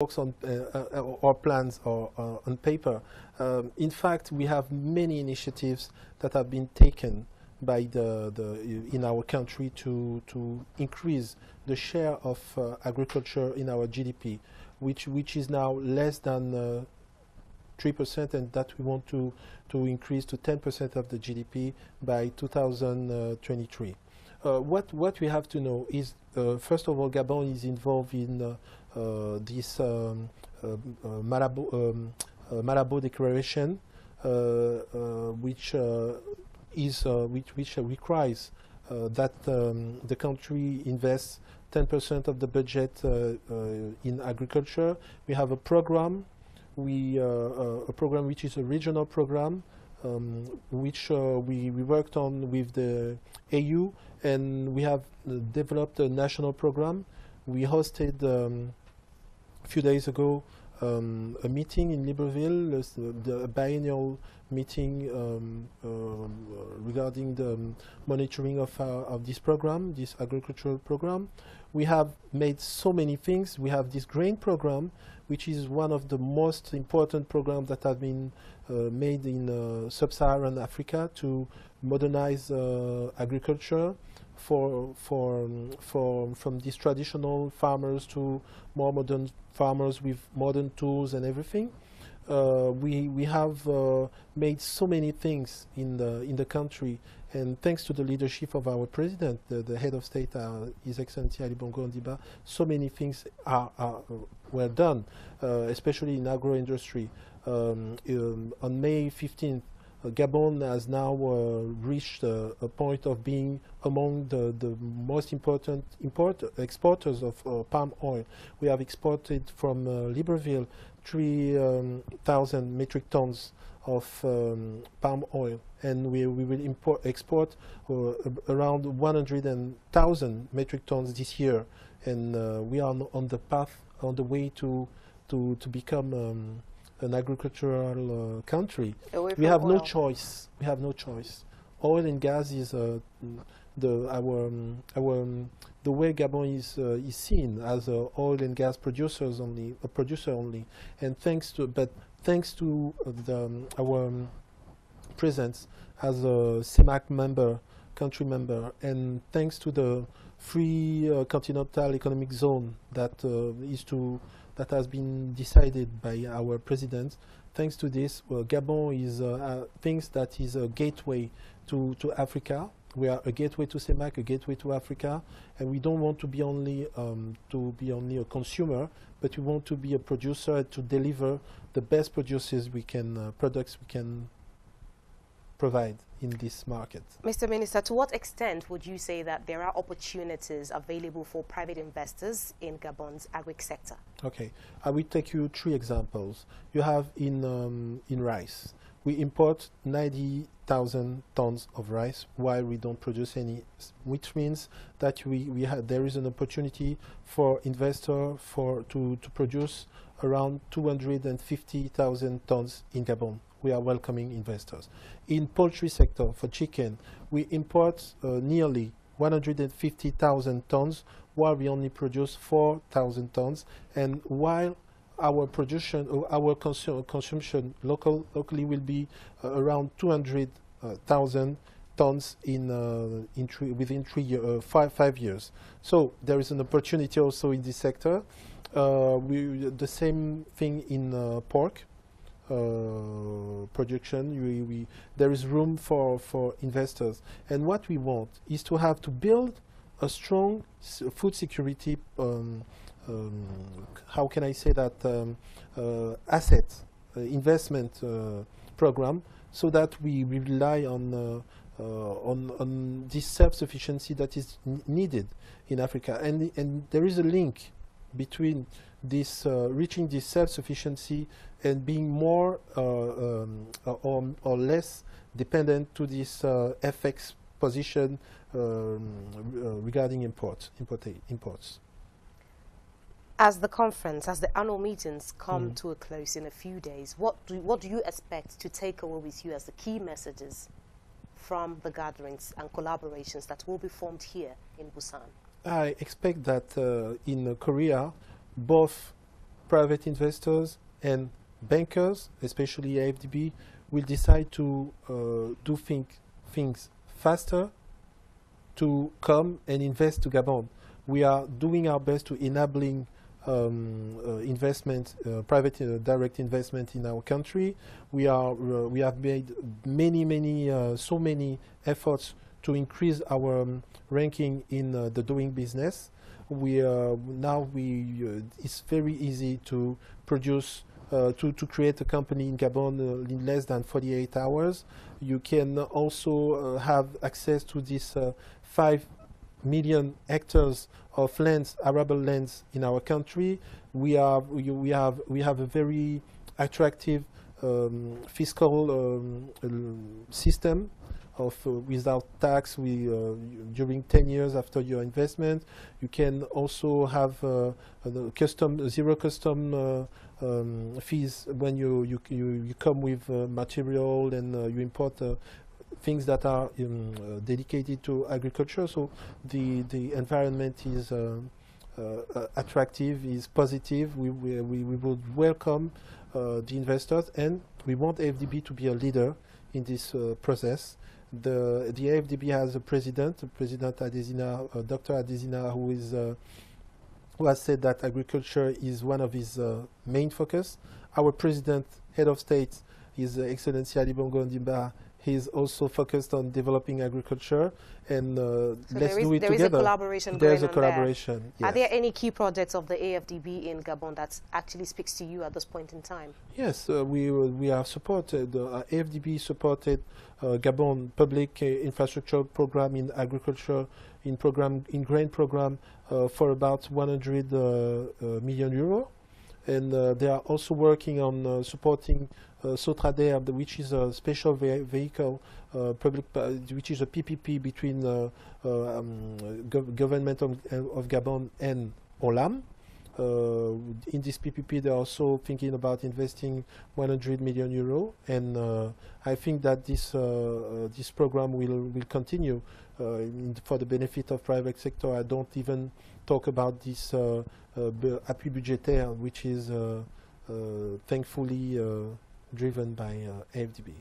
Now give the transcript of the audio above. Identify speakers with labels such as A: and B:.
A: works on our plans or on paper. In fact, we have many initiatives that have been taken by in our country to increase the share of agriculture in our GDP, which is now less than 3%, and that we want to increase to 10% of the GDP by 2023. What we have to know is, first of all, Gabon is involved in this Malabo Declaration, which requires that the country invests 10% of the budget in agriculture. We have a program, which is a regional program, which we worked on with the AU, and we have developed a national program. We hosted a few days ago a meeting in Libreville, the biennial meeting regarding the monitoring of this program, this agricultural program. We have made so many things. We have this grain program, which is one of the most important programs that have been made in sub-Saharan Africa to modernize agriculture from these traditional farmers to more modern farmers with modern tools and everything. We have made so many things in the country, and thanks to the leadership of our president, the head of state, His Excellency Ali Bongo Ondimba, so many things were done, especially in agro-industry. On May 15th, Gabon has now reached a point of being among the most important exporters of palm oil. We have exported from Libreville 3,000 metric tons of palm oil, and we will export around 100,000 metric tons this year, and we are on the path, on the way to become an agricultural country. We have no choice. We have no choice. Oil and gas is the way Gabon is seen as oil and gas producers only, a producer only. And thanks to our presence as a CEMAC member, country member, and thanks to the free continental economic zone that has been decided by our president. Thanks to this, Gabon is thinks that is a gateway to Africa. We are a gateway to CEMAC, a gateway to Africa, and we don't want to be only a consumer, but we want to be a producer to deliver the best products we can provide in this market.
B: Mr. Minister, to what extent would you say that there are opportunities available for private investors in Gabon's agri sector? Okay,
A: I will take you 3 examples. You have in rice. We import 90,000 tons of rice while we don't produce any, which means that there is an opportunity for investor to produce around 250,000 tons in Gabon. We are welcoming investors. In poultry sector, for chicken, we import nearly 150,000 tons, while we only produce 4,000 tons. And while our production, or our consumption locally will be around 200,000 tons within 5 years. So there is an opportunity also in this sector. The same thing in pork. Production, there is room for investors, and what we want is to build a strong food security. How can I say that? Asset investment program, so that we rely on this self-sufficiency that is needed in Africa, and there is a link between this reaching this self-sufficiency and being more or less dependent to this FX position regarding imports.
B: As the annual meetings come to a close in a few days, what do you expect to take away with you as the key messages from the gatherings and collaborations that will be formed here in Busan?
A: I expect that in Korea, both private investors and bankers, especially AFDB, will decide to do things faster to come and invest to Gabon. We are doing our best to enabling investment, private direct investment in our country. We have made so many efforts to increase our ranking in the doing business. It's very easy to produce, to create a company in Gabon in less than 48 hours. You can also have access to this 5 million hectares of lands, arable lands in our country. We have a very attractive fiscal system of without tax. During 10 years after your investment, you can also have zero custom fees when you come with material and you import things that are dedicated to agriculture. So the environment is attractive, is positive. We would welcome the investors, and we want AFDB to be a leader in this process. The AFDB has a president, Adesina, Dr. Adesina, who has said that agriculture is one of his main focus. Our president, head of state, His Excellency Ali Bongo Ondimba. He's also focused on developing agriculture, and so let's do it together. There is a
B: collaboration
A: going on. There's a collaboration, yes.
B: Are there any key projects of the AFDB in Gabon that actually speaks to you at this point in time?
A: Yes, we have supported, AFDB supported Gabon public infrastructure program in agriculture, in grain program for about 100 million euro. And they are also working on supporting Sotrader, which is a special vehicle, which is a PPP between government of Gabon and Olam. In this PPP, they are also thinking about investing 100 million euro, and I think that this program will continue for the benefit of private sector. I don't even talk about this appui budgétaire, which is thankfully driven by AFDB.